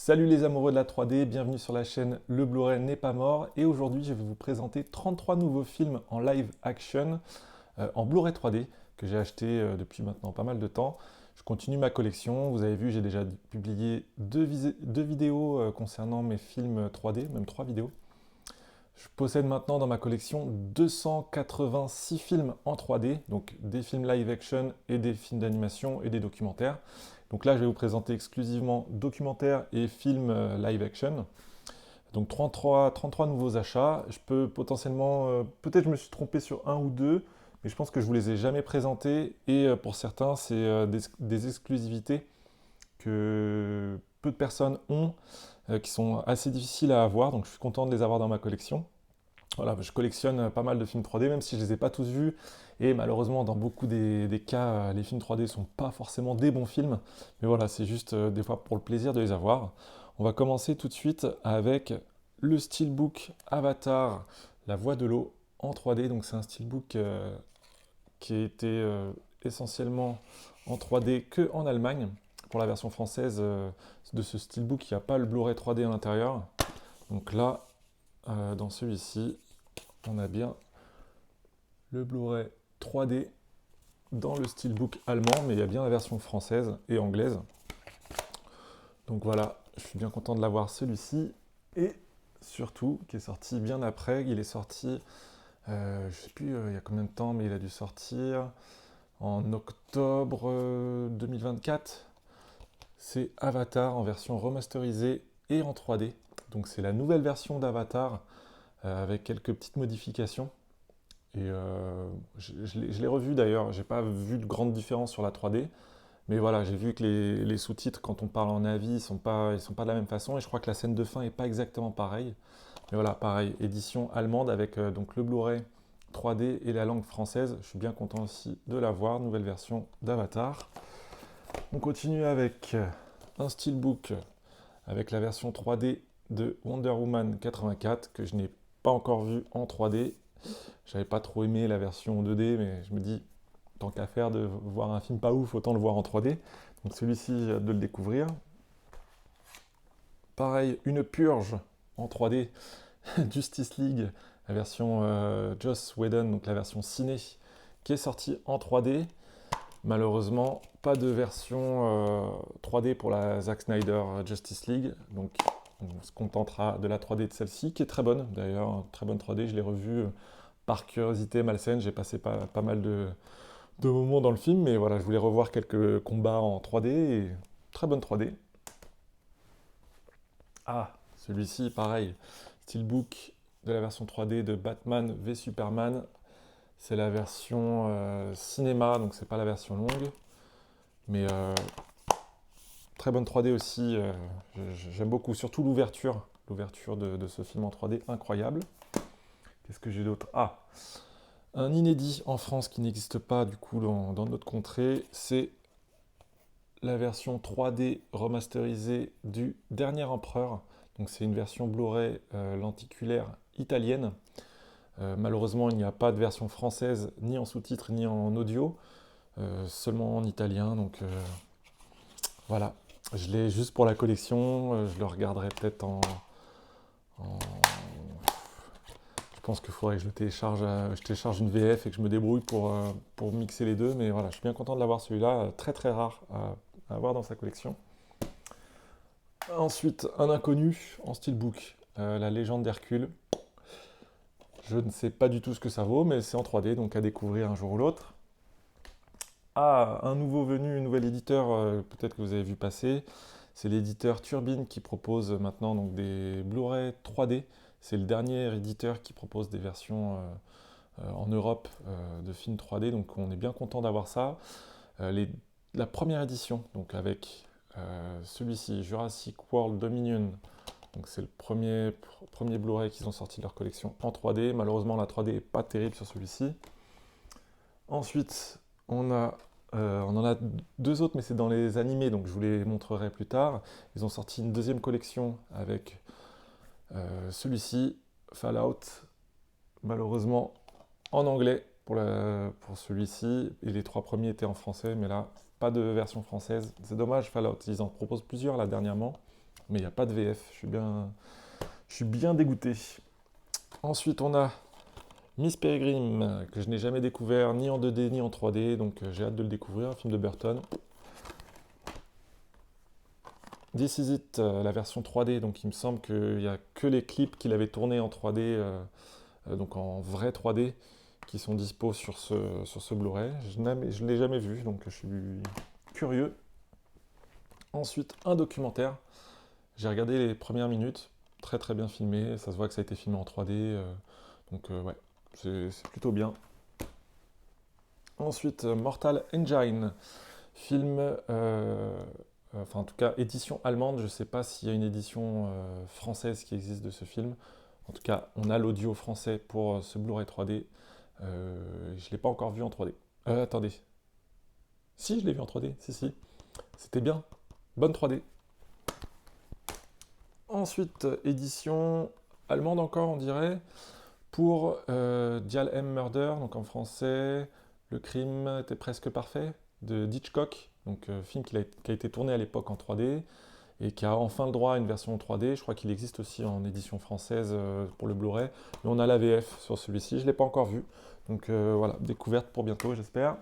Salut les amoureux de la 3D, bienvenue sur la chaîne Le Blu-ray n'est pas mort et aujourd'hui je vais vous présenter 33 nouveaux films en live action en Blu-ray 3D que j'ai acheté depuis maintenant pas mal de temps. Je continue ma collection, vous avez vu j'ai déjà publié deux vidéos concernant mes films 3D, même 3 vidéos. Je possède maintenant dans ma collection 286 films en 3D, donc des films live action et des films d'animation et des documentaires. Donc là, je vais vous présenter exclusivement documentaires et films live action. Donc 33 nouveaux achats. Je peux potentiellement, peut-être je me suis trompé sur un ou deux, mais je pense que je ne vous les ai jamais présentés. Et pour certains, c'est des exclusivités que peu de personnes ont, qui sont assez difficiles à avoir. Donc je suis content de les avoir dans ma collection. Voilà, je collectionne pas mal de films 3D, même si je ne les ai pas tous vus. Et malheureusement, dans beaucoup des cas, les films 3D ne sont pas forcément des bons films. Mais voilà, c'est juste des fois pour le plaisir de les avoir. On va commencer tout de suite avec le Steelbook Avatar, La Voix de l'eau en 3D. Donc c'est un Steelbook qui a été essentiellement en 3D que en Allemagne. Pour la version française de ce Steelbook, il n'y a pas le Blu-ray 3D à l'intérieur. Donc là, dans celui-ci, on a bien le Blu-ray 3D dans le steelbook allemand, mais il y a bien la version française et anglaise. Donc voilà, je suis bien content de l'avoir celui-ci. Et surtout, qui est sorti bien après, il est sorti, je ne sais plus il y a combien de temps, mais il a dû sortir en octobre 2024. C'est Avatar en version remasterisée et en 3D. Donc c'est la nouvelle version d'Avatar avec quelques petites modifications. Et je l'ai revu d'ailleurs, j'ai pas vu de grande différence sur la 3D, mais voilà, j'ai vu que les sous-titres, quand on parle en avis, ils sont pas de la même façon, et je crois que la scène de fin est pas exactement pareille. Mais voilà, pareil, édition allemande avec donc le Blu-ray 3D et la langue française. Je suis bien content aussi de l'avoir, nouvelle version d'Avatar. On continue avec un steelbook avec la version 3D de Wonder Woman 84 que je n'ai pas encore vu en 3D. J'avais pas trop aimé la version 2D, mais je me dis, tant qu'à faire de voir un film pas ouf, autant le voir en 3D. Donc celui-ci, j'ai hâte de le découvrir. Pareil, une purge en 3D, Justice League, la version Joss Whedon, donc la version ciné, qui est sortie en 3D. Malheureusement, pas de version 3D pour la Zack Snyder Justice League. Donc on se contentera de la 3D de celle-ci, qui est très bonne d'ailleurs, très bonne 3D. Je l'ai revue par curiosité malsaine. J'ai passé pas mal de moments dans le film, mais voilà, je voulais revoir quelques combats en 3D et très bonne 3D. Ah, celui-ci, pareil, Steelbook de la version 3D de Batman v Superman. C'est la version cinéma, donc c'est pas la version longue, mais très bonne 3D aussi. J'aime beaucoup, surtout l'ouverture de ce film en 3D, incroyable. Qu'est-ce que j'ai d'autre? Ah, un inédit en France qui n'existe pas du coup dans notre contrée, c'est la version 3D remasterisée du Dernier Empereur. Donc c'est une version Blu-ray lenticulaire italienne. Malheureusement, il n'y a pas de version française, ni en sous-titres, ni en audio, seulement en italien. Donc voilà, je l'ai juste pour la collection. Je le regarderai peut-être en- Je pense qu'il faudrait que je télécharge une VF et que je me débrouille pour mixer les deux. Mais voilà, je suis bien content de l'avoir celui-là, très très rare à avoir dans sa collection. Ensuite, un inconnu en steelbook, la légende d'Hercule. Je ne sais pas du tout ce que ça vaut, mais c'est en 3D, donc à découvrir un jour ou l'autre. Ah, un nouveau venu, un nouvel éditeur, peut-être que vous avez vu passer. C'est l'éditeur Turbine qui propose maintenant donc, des Blu-ray 3D. C'est le dernier éditeur qui propose des versions en Europe de films 3D, donc on est bien content d'avoir ça. La première édition, donc avec celui-ci, Jurassic World Dominion, donc c'est le premier Blu-ray qu'ils ont sorti de leur collection en 3D. Malheureusement, la 3D n'est pas terrible sur celui-ci. Ensuite, on en a deux autres, mais c'est dans les animés, donc je vous les montrerai plus tard. Ils ont sorti une deuxième collection avec celui-ci, Fallout, malheureusement en anglais pour celui-ci. Et les trois premiers étaient en français, mais là, pas de version française. C'est dommage, Fallout. Ils en proposent plusieurs là dernièrement. mais il n'y a pas de VF. Je suis bien dégoûté. Ensuite, on a Miss Peregrine, que je n'ai jamais découvert ni en 2D ni en 3D, donc j'ai hâte de le découvrir, un film de Burton. This Is It, la version 3D, donc il me semble qu'il n'y a que les clips qu'il avait tournés en 3D, donc en vrai 3D, qui sont dispo sur ce Blu-ray. Je ne l'ai jamais vu, donc je suis curieux. Ensuite, un documentaire. J'ai regardé les premières minutes, très très bien filmé, ça se voit que ça a été filmé en 3D, donc ouais, c'est plutôt bien. Ensuite, Mortal Engine, film, enfin en tout cas édition allemande, je ne sais pas s'il y a une édition française qui existe de ce film. En tout cas, on a l'audio français pour ce Blu-ray 3D. Je ne l'ai pas encore vu en 3D. Attendez. Si, je l'ai vu en 3D, si. C'était bien. Bonne 3D. Ensuite, édition allemande encore, on dirait, pour Dial M Murder, donc en français, Le crime était presque parfait, de Hitchcock, donc film qui a été tourné à l'époque en 3D et qui a enfin le droit à une version 3D. Je crois qu'il existe aussi en édition française pour le Blu-ray, mais on a la VF sur celui-ci, je ne l'ai pas encore vu. Donc voilà, découverte pour bientôt, j'espère.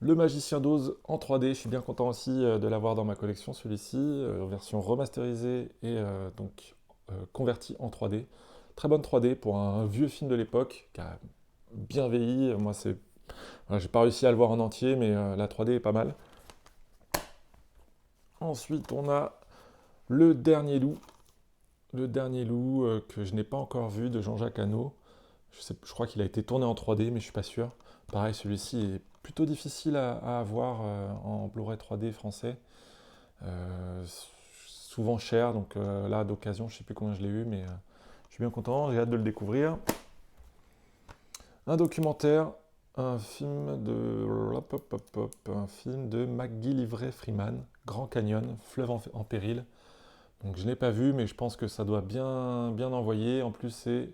Le Magicien d'Oz en 3D, je suis bien content aussi de l'avoir dans ma collection, celui-ci, en version remasterisée et donc converti en 3D. Très bonne 3D pour un vieux film de l'époque qui a bien vieilli. Moi, voilà, j'ai pas réussi à le voir en entier, mais la 3D est pas mal. Ensuite, on a Le Dernier Loup. Le Dernier Loup que je n'ai pas encore vu de Jean-Jacques Hano. Je crois qu'il a été tourné en 3D, mais je suis pas sûr. Pareil, celui-ci est plutôt difficile à avoir en Blu-ray 3D français. Euh, Souvent cher, donc là d'occasion, je sais plus combien je l'ai eu, mais je suis bien content, j'ai hâte de le découvrir. Un documentaire, un film de McGillivray Freeman, Grand Canyon, fleuve en péril. Donc je ne l'ai pas vu, mais je pense que ça doit bien envoyer. En plus, c'est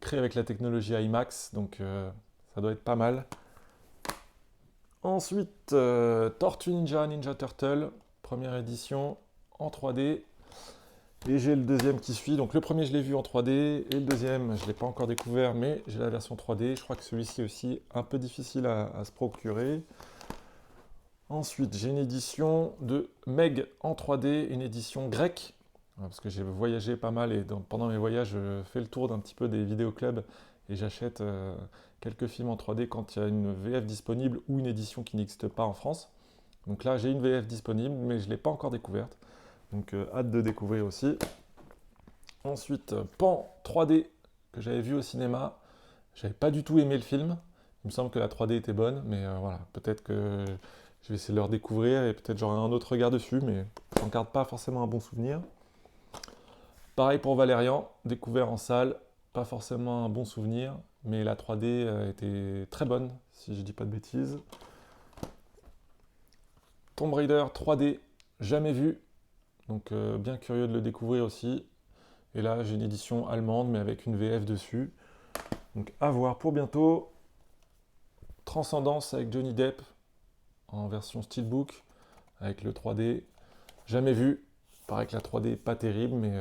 créé avec la technologie IMAX, donc ça doit être pas mal. Ensuite, Tortue Ninja, Ninja Turtle, première édition en 3D. Et j'ai le deuxième qui suit. Donc le premier, je l'ai vu en 3D. Et le deuxième, je ne l'ai pas encore découvert, mais j'ai la version 3D. Je crois que celui-ci aussi, un peu difficile à se procurer. Ensuite, j'ai une édition de Meg en 3D, une édition grecque. Parce que j'ai voyagé pas mal et pendant mes voyages, je fais le tour d'un petit peu des vidéoclubs et j'achète quelques films en 3D quand il y a une VF disponible ou une édition qui n'existe pas en France. Donc là, j'ai une VF disponible, mais je ne l'ai pas encore découverte. Donc hâte de découvrir aussi. Ensuite, Pan 3D que j'avais vu au cinéma. J'avais pas du tout aimé le film. Il me semble que la 3D était bonne, mais voilà, peut-être que je vais essayer de le redécouvrir et peut-être j'aurai un autre regard dessus, mais j'en garde pas forcément un bon souvenir. Pareil pour Valérian, découvert en salle, pas forcément un bon souvenir, mais la 3D était très bonne, si je dis pas de bêtises. Tomb Raider 3D, jamais vu, donc bien curieux de le découvrir aussi. Et là, j'ai une édition allemande, mais avec une VF dessus. Donc à voir pour bientôt. Transcendance avec Johnny Depp, en version steelbook, avec le 3D, jamais vu. Paraît que la 3D est pas terrible, mais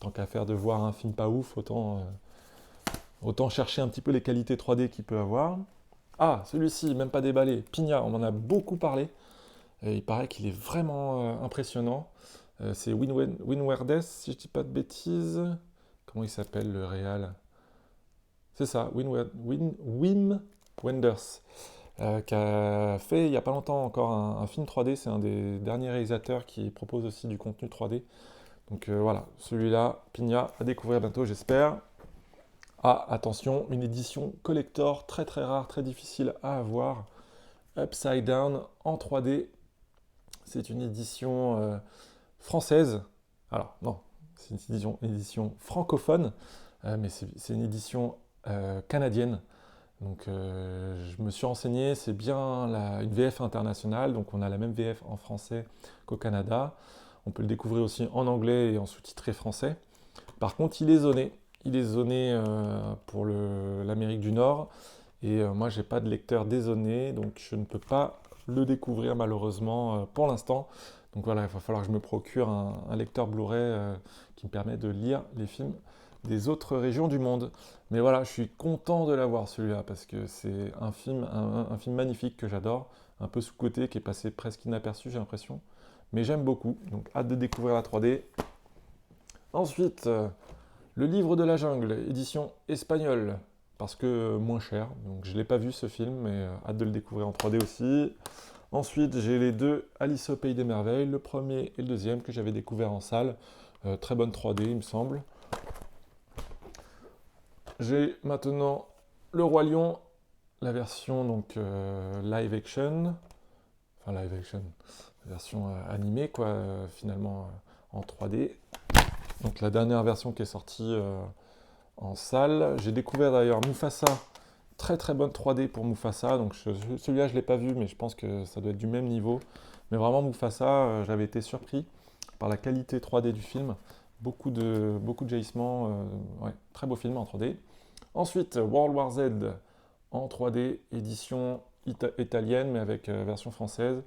tant qu'à faire de voir un film pas ouf, autant chercher un petit peu les qualités 3D qu'il peut avoir. Ah, celui-ci, même pas déballé, Pina, on en a beaucoup parlé. Et il paraît qu'il est vraiment impressionnant. C'est Wim Wenders, si je dis pas de bêtises. Comment il s'appelle le réal? C'est ça, Wim Wenders, qui a fait il n'y a pas longtemps encore un film 3D. C'est un des derniers réalisateurs qui propose aussi du contenu 3D. Donc voilà, celui-là, Pina, à découvrir bientôt, j'espère. Ah, attention, une édition collector très très rare, très difficile à avoir. Upside Down en 3D. C'est une édition française. Alors, non, c'est une édition francophone, mais c'est une édition canadienne. Donc, je me suis renseigné, c'est bien une VF internationale, donc on a la même VF en français qu'au Canada. On peut le découvrir aussi en anglais et en sous-titré français. Par contre, il est zoné. Il est zoné pour l'Amérique du Nord. Et moi, j'ai pas de lecteur dézoné, donc je ne peux pas le découvrir malheureusement pour l'instant. Donc voilà, il va falloir que je me procure un lecteur Blu-ray qui me permet de lire les films des autres régions du monde. Mais voilà, je suis content de l'avoir celui-là parce que c'est un film magnifique que j'adore, un peu sous-coté, qui est passé presque inaperçu, j'ai l'impression. Mais j'aime beaucoup, donc hâte de découvrir la 3D. Ensuite, Le Livre de la Jungle, édition espagnole, parce que moins cher. Donc je ne l'ai pas vu ce film, mais hâte de le découvrir en 3D aussi. Ensuite, j'ai les deux Alice au Pays des Merveilles, le premier et le deuxième que j'avais découvert en salle. Très bonne 3D, il me semble. J'ai maintenant Le Roi Lion, la version donc live action, enfin live action, la version animée quoi, finalement en 3D. Donc la dernière version qui est sortie en salle. J'ai découvert d'ailleurs Mufasa, très très bonne 3D pour Mufasa. Donc celui-là je l'ai pas vu, mais je pense que ça doit être du même niveau. Mais vraiment Mufasa, j'avais été surpris par la qualité 3D du film. Beaucoup de jaillissements, ouais, très beau film en 3D. Ensuite, World War Z en 3D, édition italienne, mais avec version française.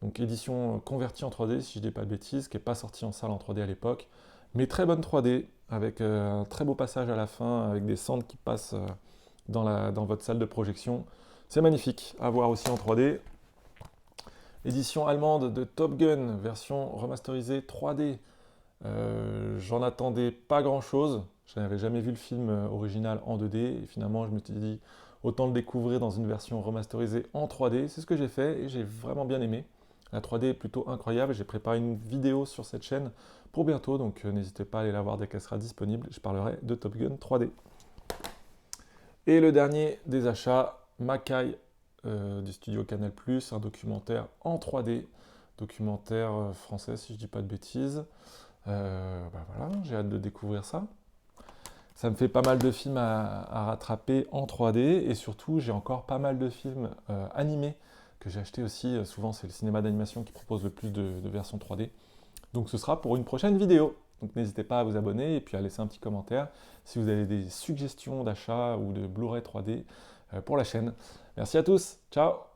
Donc édition convertie en 3D, si je ne dis pas de bêtises, qui n'est pas sortie en salle en 3D à l'époque. Mais très bonne 3D, avec un très beau passage à la fin, avec des cendres qui passent dans votre salle de projection. C'est magnifique, à voir aussi en 3D. Édition allemande de Top Gun, version remasterisée 3D. J'en attendais pas grand-chose. Je n'avais jamais vu le film original en 2D. Et finalement, je me suis dit, autant le découvrir dans une version remasterisée en 3D. C'est ce que j'ai fait et j'ai vraiment bien aimé. La 3D est plutôt incroyable. J'ai préparé une vidéo sur cette chaîne pour bientôt. Donc n'hésitez pas à aller la voir dès qu'elle sera disponible. Je parlerai de Top Gun 3D. Et le dernier des achats, Makai du studio Canal+, un documentaire en 3D. Documentaire français, si je dis pas de bêtises. Voilà, j'ai hâte de découvrir ça. Ça me fait pas mal de films à rattraper en 3D et surtout j'ai encore pas mal de films animés que j'ai achetés aussi. Souvent c'est le cinéma d'animation qui propose le plus de versions 3D. Donc ce sera pour une prochaine vidéo. Donc n'hésitez pas à vous abonner et puis à laisser un petit commentaire si vous avez des suggestions d'achat ou de Blu-ray 3D pour la chaîne. Merci à tous, ciao!